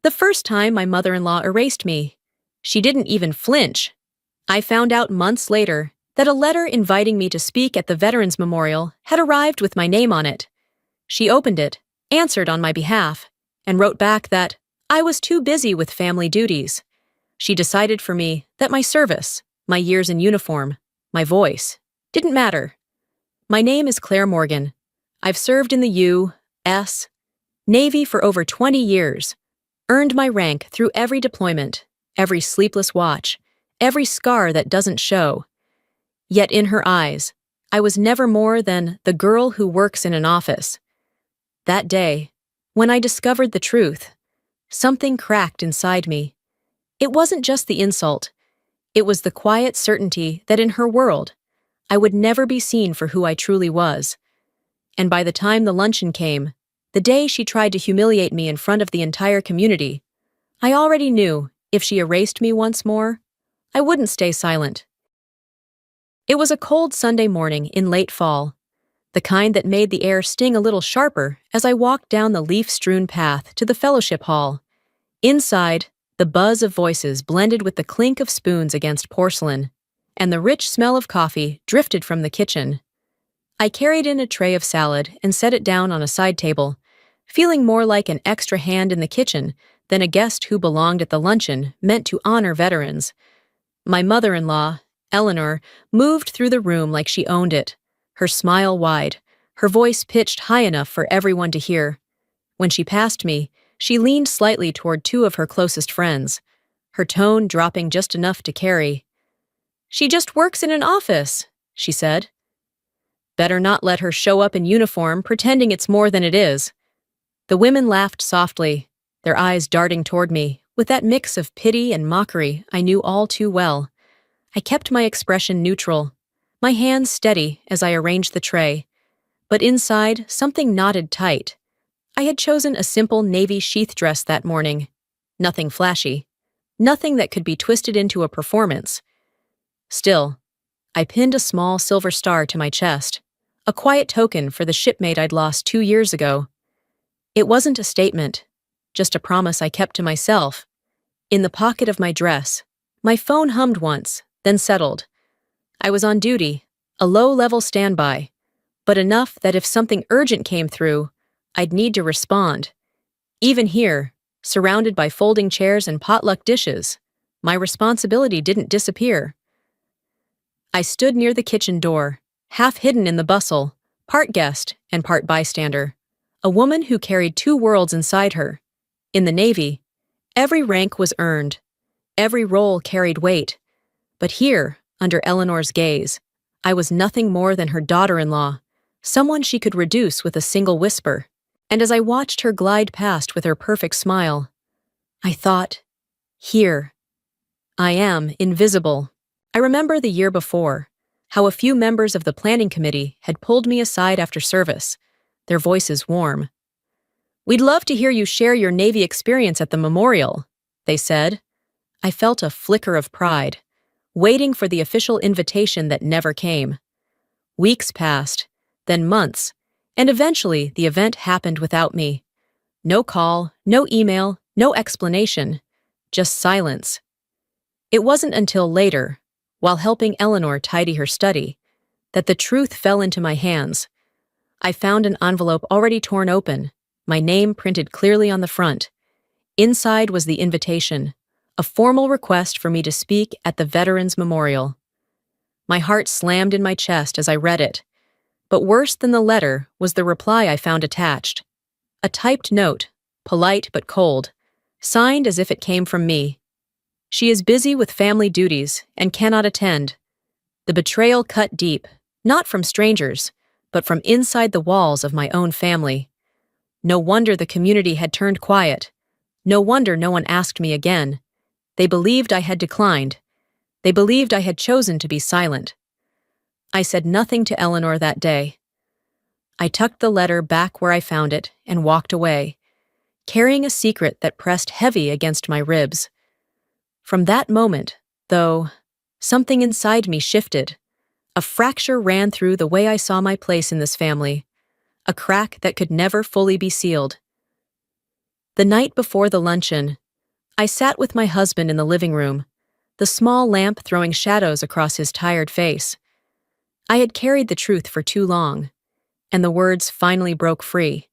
The first time my mother-in-law erased me, she didn't even flinch. I found out months later that a letter inviting me to speak at the Veterans Memorial had arrived with my name on it. She opened it, answered on my behalf, and wrote back that I was too busy with family duties. She decided for me that my service, my years in uniform, my voice, didn't matter. My name is Claire Morgan. I've served in the U.S. Navy for over 20 years, earned my rank through every deployment, every sleepless watch, every scar that doesn't show. Yet in her eyes, I was never more than the girl who works in an office. That day, when I discovered the truth, something cracked inside me. It wasn't just the insult. It was the quiet certainty that in her world, I would never be seen for who I truly was. And by the time the luncheon came, the day she tried to humiliate me in front of the entire community, I already knew if she erased me once more, I wouldn't stay silent. It was a cold Sunday morning in late fall, the kind that made the air sting a little sharper as I walked down the leaf-strewn path to the fellowship hall. Inside, the buzz of voices blended with the clink of spoons against porcelain, and the rich smell of coffee drifted from the kitchen. I carried in a tray of salad and set it down on a side table, feeling more like an extra hand in the kitchen than a guest who belonged at the luncheon meant to honor veterans. My mother-in-law, Eleanor, moved through the room like she owned it, her smile wide, her voice pitched high enough for everyone to hear. When she passed me, she leaned slightly toward two of her closest friends, her tone dropping just enough to carry. "She just works in an office," she said. "Better not let her show up in uniform pretending it's more than it is." The women laughed softly, their eyes darting toward me, with that mix of pity and mockery I knew all too well. I kept my expression neutral, my hands steady as I arranged the tray, but inside something knotted tight. I had chosen a simple navy sheath dress that morning. Nothing flashy, nothing that could be twisted into a performance. Still, I pinned a small silver star to my chest, a quiet token for the shipmate I'd lost 2 years ago. It wasn't a statement, just a promise I kept to myself. In the pocket of my dress, my phone hummed once, then settled. I was on duty, a low-level standby, but enough that if something urgent came through, I'd need to respond. Even here, surrounded by folding chairs and potluck dishes, my responsibility didn't disappear. I stood near the kitchen door, half hidden in the bustle, part guest and part bystander, a woman who carried 2 worlds inside her. In the Navy, every rank was earned, every role carried weight, but here, under Eleanor's gaze, I was nothing more than her daughter-in-law, someone she could reduce with a single whisper. And as I watched her glide past with her perfect smile, I thought, here, I am invisible. I remember the year before, how a few members of the planning committee had pulled me aside after service, their voices warm. "We'd love to hear you share your Navy experience at the memorial," they said. I felt a flicker of pride, waiting for the official invitation that never came. Weeks passed, then months, and eventually the event happened without me. No call, no email, no explanation, just silence. It wasn't until later, while helping Eleanor tidy her study, that the truth fell into my hands. I found an envelope already torn open, my name printed clearly on the front. Inside was the invitation, a formal request for me to speak at the Veterans Memorial. My heart slammed in my chest as I read it. But worse than the letter was the reply I found attached. A typed note, polite but cold, signed as if it came from me. "She is busy with family duties and cannot attend." The betrayal cut deep, not from strangers, but from inside the walls of my own family. No wonder the community had turned quiet. No wonder no one asked me again. They believed I had declined. They believed I had chosen to be silent. I said nothing to Eleanor that day. I tucked the letter back where I found it and walked away, carrying a secret that pressed heavy against my ribs. From that moment, though, something inside me shifted. A fracture ran through the way I saw my place in this family, a crack that could never fully be sealed. The night before the luncheon, I sat with my husband in the living room, the small lamp throwing shadows across his tired face. I had carried the truth for too long, and the words finally broke free.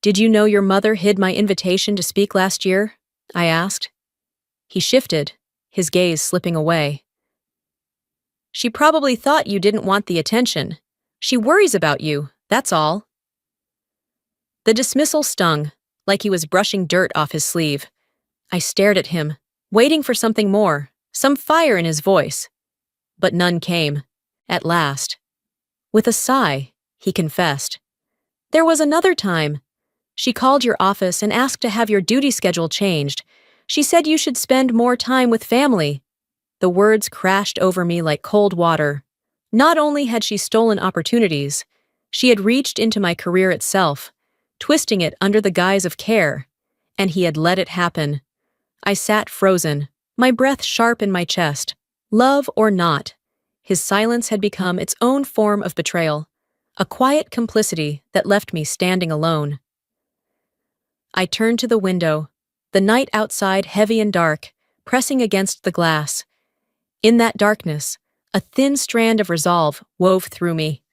"Did you know your mother hid my invitation to speak last year?" I asked. He shifted, his gaze slipping away. "She probably thought you didn't want the attention. She worries about you, that's all." The dismissal stung, like he was brushing dirt off his sleeve. I stared at him, waiting for something more, some fire in his voice. But none came, at last. With a sigh, he confessed. "There was another time. She called your office and asked to have your duty schedule changed. She said you should spend more time with family." The words crashed over me like cold water. Not only had she stolen opportunities, she had reached into my career itself, twisting it under the guise of care, and he had let it happen. I sat frozen, my breath sharp in my chest. Love or not, his silence had become its own form of betrayal, a quiet complicity that left me standing alone. I turned to the window, the night outside heavy and dark, pressing against the glass. In that darkness, a thin strand of resolve wove through me.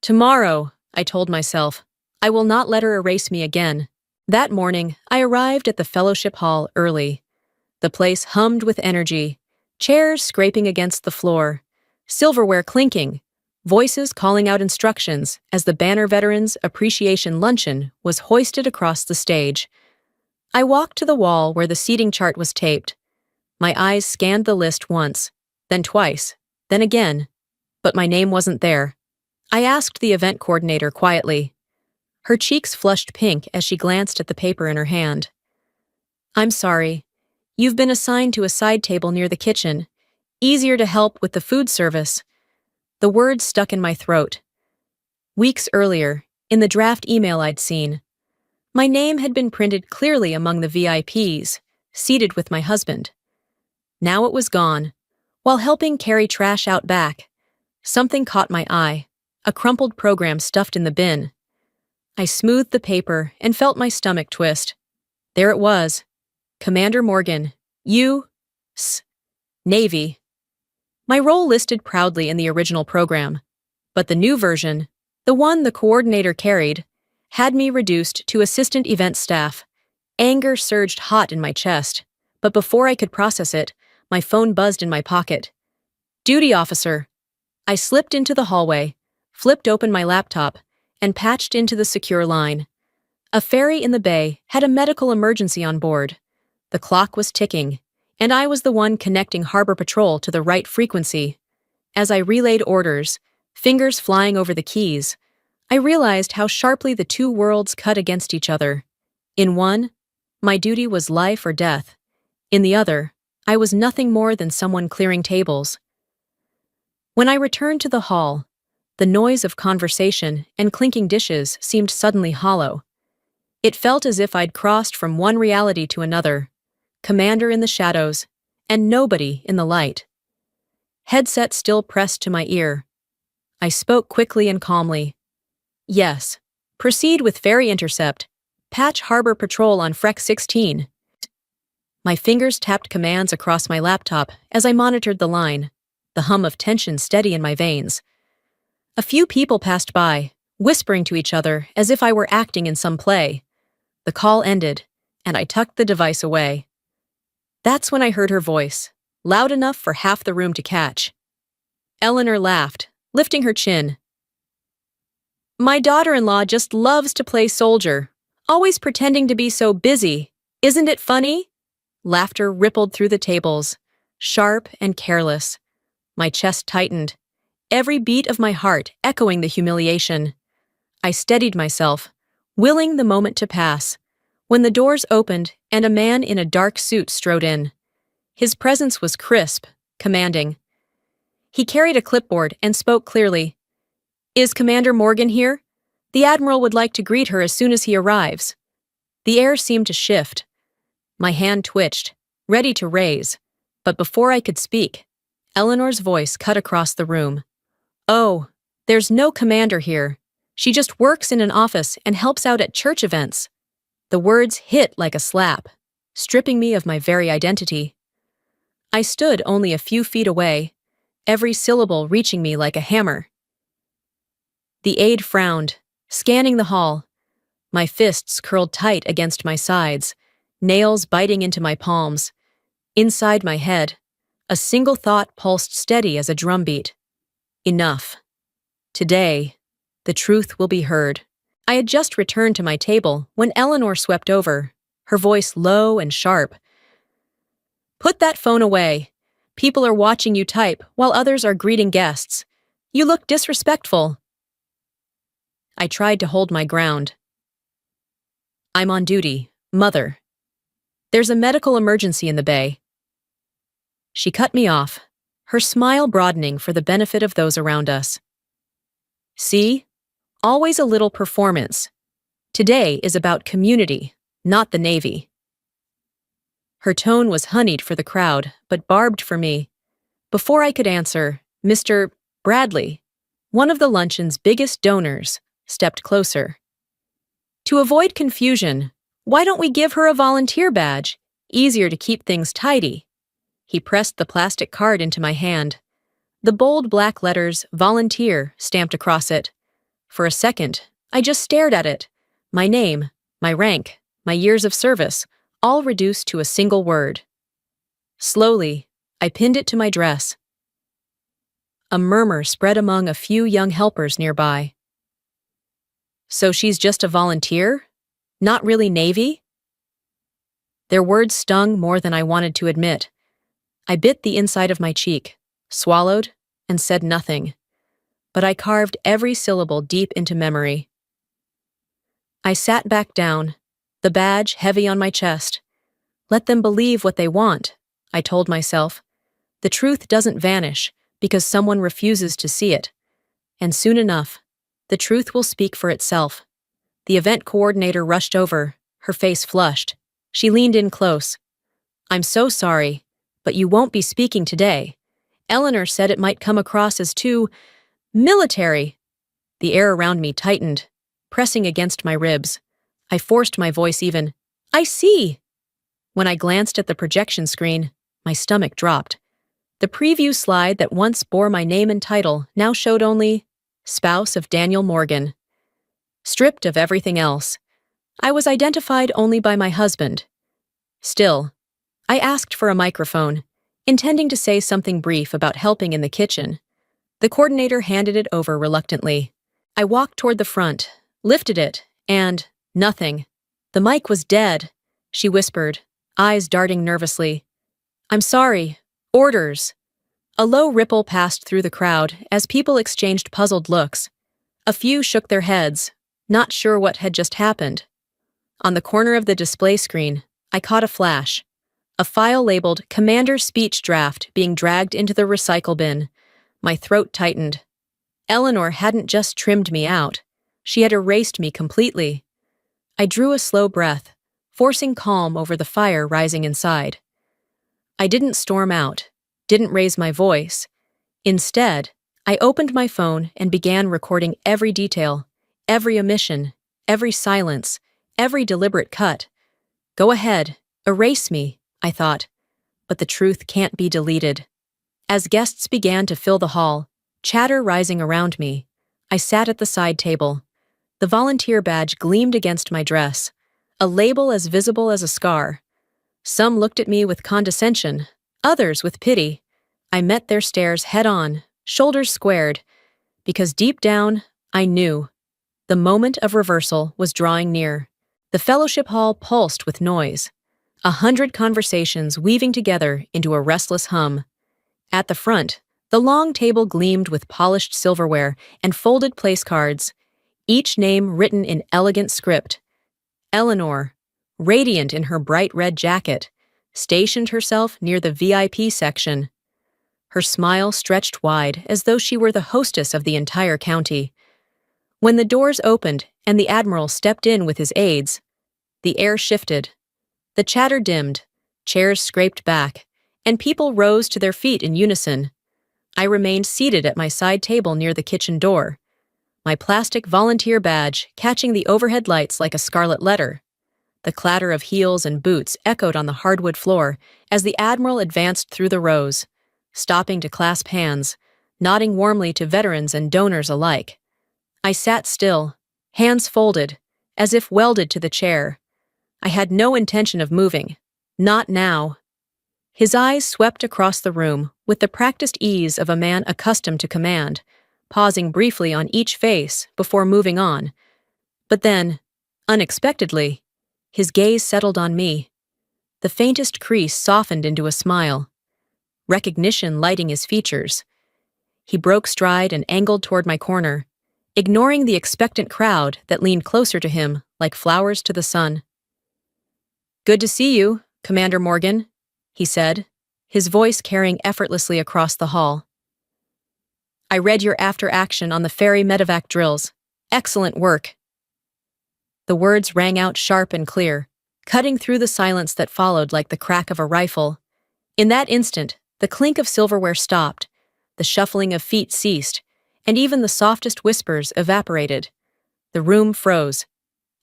"Tomorrow," I told myself, "I will not let her erase me again." That morning, I arrived at the fellowship hall early. The place hummed with energy, chairs scraping against the floor, silverware clinking, voices calling out instructions as the Banner Veterans Appreciation Luncheon was hoisted across the stage. I walked to the wall where the seating chart was taped. My eyes scanned the list once, then twice, then again, but my name wasn't there. I asked the event coordinator quietly. Her cheeks flushed pink as she glanced at the paper in her hand. "I'm sorry. You've been assigned to a side table near the kitchen. Easier to help with the food service." The words stuck in my throat. Weeks earlier, in the draft email I'd seen, my name had been printed clearly among the VIPs, seated with my husband. Now it was gone. While helping carry trash out back, something caught my eye, a crumpled program stuffed in the bin. I smoothed the paper and felt my stomach twist. There it was. Commander Morgan, U.S. Navy. My role listed proudly in the original program, but the new version, the one the coordinator carried, had me reduced to assistant event staff. Anger surged hot in my chest, but before I could process it, my phone buzzed in my pocket. "Duty officer." I slipped into the hallway, flipped open my laptop, and patched into the secure line. A ferry in the bay had a medical emergency on board. The clock was ticking, and I was the one connecting Harbor Patrol to the right frequency. As I relayed orders, fingers flying over the keys, I realized how sharply the two worlds cut against each other. In one, my duty was life or death. In the other, I was nothing more than someone clearing tables. When I returned to the hall, the noise of conversation and clinking dishes seemed suddenly hollow. It felt as if I'd crossed from one reality to another, commander in the shadows, and nobody in the light. Headset still pressed to my ear. I spoke quickly and calmly. "Yes. Proceed with ferry intercept. Patch Harbor Patrol on Freck 16. My fingers tapped commands across my laptop as I monitored the line, the hum of tension steady in my veins. A few people passed by, whispering to each other as if I were acting in some play. The call ended, and I tucked the device away. That's when I heard her voice, loud enough for half the room to catch. Eleanor laughed, lifting her chin. "My daughter-in-law just loves to play soldier, always pretending to be so busy. Isn't it funny?" Laughter rippled through the tables, sharp and careless. My chest tightened, every beat of my heart echoing the humiliation. I steadied myself, willing the moment to pass, when the doors opened and a man in a dark suit strode in. His presence was crisp, commanding. He carried a clipboard and spoke clearly. "Is Commander Morgan here? The Admiral would like to greet her as soon as he arrives." The air seemed to shift. My hand twitched, ready to raise, but before I could speak, Eleanor's voice cut across the room. "Oh, there's no commander here. She just works in an office and helps out at church events." The words hit like a slap, stripping me of my very identity. I stood only a few feet away, every syllable reaching me like a hammer. The aide frowned, scanning the hall, my fists curled tight against my sides, nails biting into my palms. Inside my head, a single thought pulsed steady as a drumbeat. Enough. Today, the truth will be heard. I had just returned to my table when Eleanor swept over, her voice low and sharp. "Put that phone away. People are watching you type while others are greeting guests. You look disrespectful." I tried to hold my ground. "I'm on duty, Mother. There's a medical emergency in the bay." She cut me off, her smile broadening for the benefit of those around us. "See? Always a little performance. Today is about community, not the Navy." Her tone was honeyed for the crowd, but barbed for me. Before I could answer, Mr. Bradley, one of the luncheon's biggest donors, stepped closer. "To avoid confusion, why don't we give her a volunteer badge? Easier to keep things tidy." He pressed the plastic card into my hand. The bold black letters "Volunteer" stamped across it. For a second, I just stared at it. My name, my rank, my years of service, all reduced to a single word. Slowly, I pinned it to my dress. A murmur spread among a few young helpers nearby. "So she's just a volunteer? Not really Navy?" Their words stung more than I wanted to admit. I bit the inside of my cheek, swallowed, and said nothing. But I carved every syllable deep into memory. I sat back down, the badge heavy on my chest. Let them believe what they want, I told myself. The truth doesn't vanish because someone refuses to see it. And soon enough, the truth will speak for itself. The event coordinator rushed over, her face flushed. She leaned in close. "I'm so sorry, but you won't be speaking today. Eleanor said it might come across as too military." The air around me tightened, pressing against my ribs. I forced my voice even. "I see." When I glanced at the projection screen, my stomach dropped. The preview slide that once bore my name and title now showed only spouse of Daniel Morgan. Stripped of everything else, I was identified only by my husband. Still, I asked for a microphone, intending to say something brief about helping in the kitchen. The coordinator handed it over reluctantly. I walked toward the front, lifted it, and nothing. The mic was dead, she whispered, eyes darting nervously. "I'm sorry. Orders." A low ripple passed through the crowd as people exchanged puzzled looks. A few shook their heads, not sure what had just happened. On the corner of the display screen, I caught a flash. A file labeled Commander Speech Draft being dragged into the recycle bin. My throat tightened. Eleanor hadn't just trimmed me out. She had erased me completely. I drew a slow breath, forcing calm over the fire rising inside. I didn't storm out, didn't raise my voice. Instead, I opened my phone and began recording every detail, every omission, every silence, every deliberate cut. Go ahead, erase me, I thought, but the truth can't be deleted. As guests began to fill the hall, chatter rising around me, I sat at the side table. The volunteer badge gleamed against my dress, a label as visible as a scar. Some looked at me with condescension, others with pity. I met their stares head-on, shoulders squared, because deep down, I knew. The moment of reversal was drawing near. The fellowship hall pulsed with noise, 100 conversations weaving together into a restless hum. At the front, the long table gleamed with polished silverware and folded place cards, each name written in elegant script. Eleanor, radiant in her bright red jacket, stationed herself near the VIP section. Her smile stretched wide as though she were the hostess of the entire county. When the doors opened and the Admiral stepped in with his aides, the air shifted. The chatter dimmed, chairs scraped back, and people rose to their feet in unison. I remained seated at my side table near the kitchen door, my plastic volunteer badge catching the overhead lights like a scarlet letter. The clatter of heels and boots echoed on the hardwood floor as the Admiral advanced through the rows, stopping to clasp hands, nodding warmly to veterans and donors alike. I sat still, hands folded, as if welded to the chair. I had no intention of moving. Not now. His eyes swept across the room with the practiced ease of a man accustomed to command, pausing briefly on each face before moving on. But then, unexpectedly, his gaze settled on me. The faintest crease softened into a smile, recognition lighting his features. He broke stride and angled toward my corner, ignoring the expectant crowd that leaned closer to him like flowers to the sun. "Good to see you, Commander Morgan," he said, his voice carrying effortlessly across the hall. "I read your after-action on the ferry medevac drills. Excellent work." The words rang out sharp and clear, cutting through the silence that followed like the crack of a rifle. In that instant, the clink of silverware stopped, the shuffling of feet ceased, and even the softest whispers evaporated. The room froze.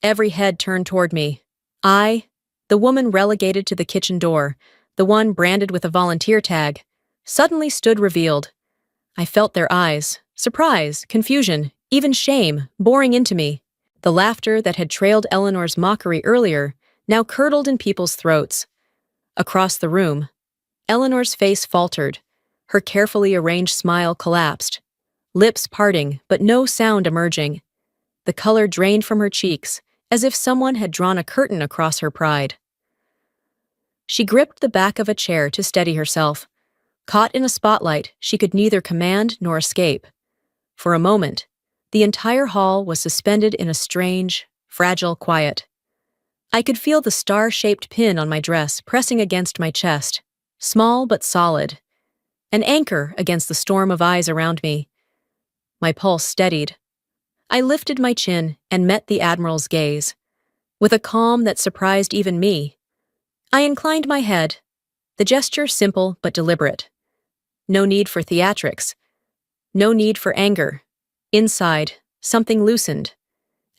Every head turned toward me. I, the woman relegated to the kitchen door, the one branded with a volunteer tag, suddenly stood revealed. I felt their eyes, surprise, confusion, even shame, boring into me. The laughter that had trailed Eleanor's mockery earlier now curdled in people's throats. Across the room, Eleanor's face faltered. Her carefully arranged smile collapsed, lips parting but no sound emerging. The color drained from her cheeks, as if someone had drawn a curtain across her pride. She gripped the back of a chair to steady herself. Caught in a spotlight she could neither command nor escape. For a moment, the entire hall was suspended in a strange, fragile quiet. I could feel the star-shaped pin on my dress pressing against my chest, small but solid, an anchor against the storm of eyes around me. My pulse steadied. I lifted my chin and met the Admiral's gaze. With a calm that surprised even me, I inclined my head, the gesture simple but deliberate. No need for theatrics. No need for anger. Inside, something loosened,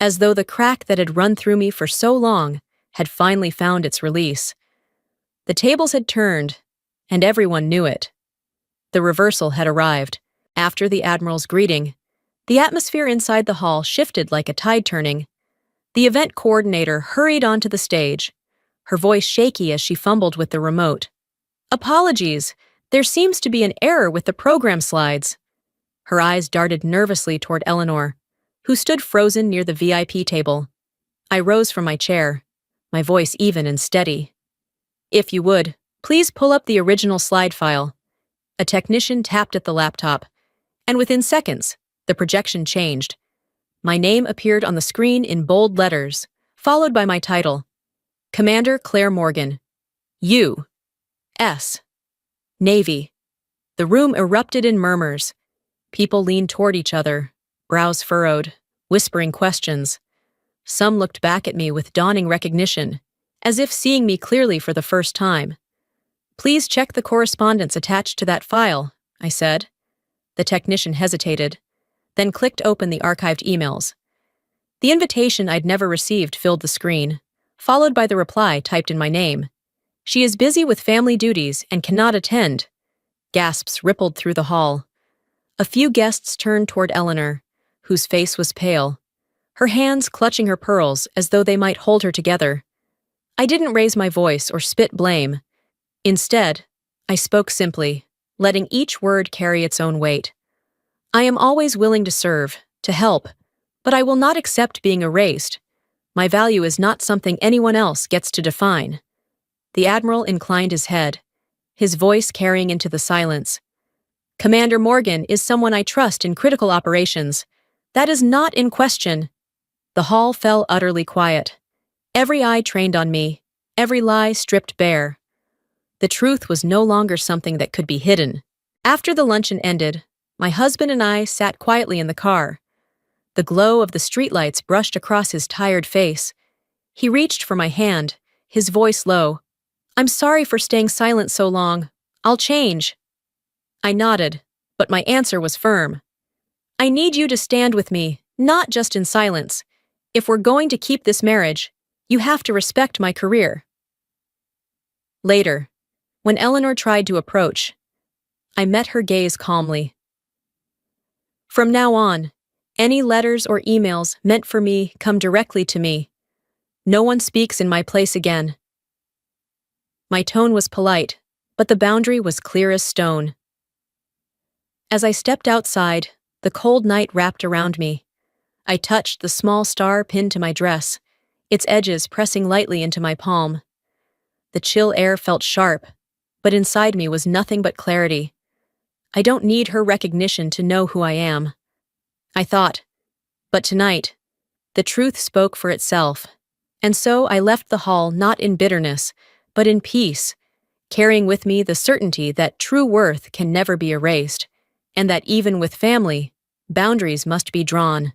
as though the crack that had run through me for so long had finally found its release. The tables had turned, and everyone knew it. The reversal had arrived. After the Admiral's greeting, the atmosphere inside the hall shifted like a tide turning. The event coordinator hurried onto the stage, her voice shaky as she fumbled with the remote. "Apologies, there seems to be an error with the program slides." Her eyes darted nervously toward Eleanor, who stood frozen near the VIP table. I rose from my chair, my voice even and steady. "If you would, please pull up the original slide file." A technician tapped at the laptop, and within seconds, the projection changed. My name appeared on the screen in bold letters, followed by my title, Commander Claire Morgan, U.S. Navy. The room erupted in murmurs. People leaned toward each other, brows furrowed, whispering questions. Some looked back at me with dawning recognition, as if seeing me clearly for the first time. "Please check the correspondence attached to that file," I said. The technician hesitated, then clicked open the archived emails. The invitation I'd never received filled the screen, followed by the reply typed in my name. "She is busy with family duties and cannot attend." Gasps rippled through the hall. A few guests turned toward Eleanor, whose face was pale, her hands clutching her pearls as though they might hold her together. I didn't raise my voice or spit blame. Instead, I spoke simply, letting each word carry its own weight. "I am always willing to serve, to help, but I will not accept being erased. My value is not something anyone else gets to define." The Admiral inclined his head, his voice carrying into the silence. "Commander Morgan is someone I trust in critical operations. That is not in question." The hall fell utterly quiet. Every eye trained on me, every lie stripped bare. The truth was no longer something that could be hidden. After the luncheon ended, my husband and I sat quietly in the car. The glow of the streetlights brushed across his tired face. He reached for my hand, his voice low. "I'm sorry for staying silent so long. I'll change." I nodded, but my answer was firm. "I need you to stand with me, not just in silence. If we're going to keep this marriage, You have to respect my career. Later, when Eleanor tried to approach, I met her gaze calmly. From now on, any letters or emails meant for me come directly to me. No one speaks in my place again. My tone was polite, but the boundary was clear as stone. As I stepped outside, the cold night wrapped around me. I touched the small star pinned to my dress, its edges pressing lightly into my palm. The chill air felt sharp, but inside me was nothing but clarity. I don't need her recognition to know who I am, I thought. But tonight, the truth spoke for itself, and so I left the hall not in bitterness, but in peace, carrying with me the certainty that true worth can never be erased, and that even with family, boundaries must be drawn.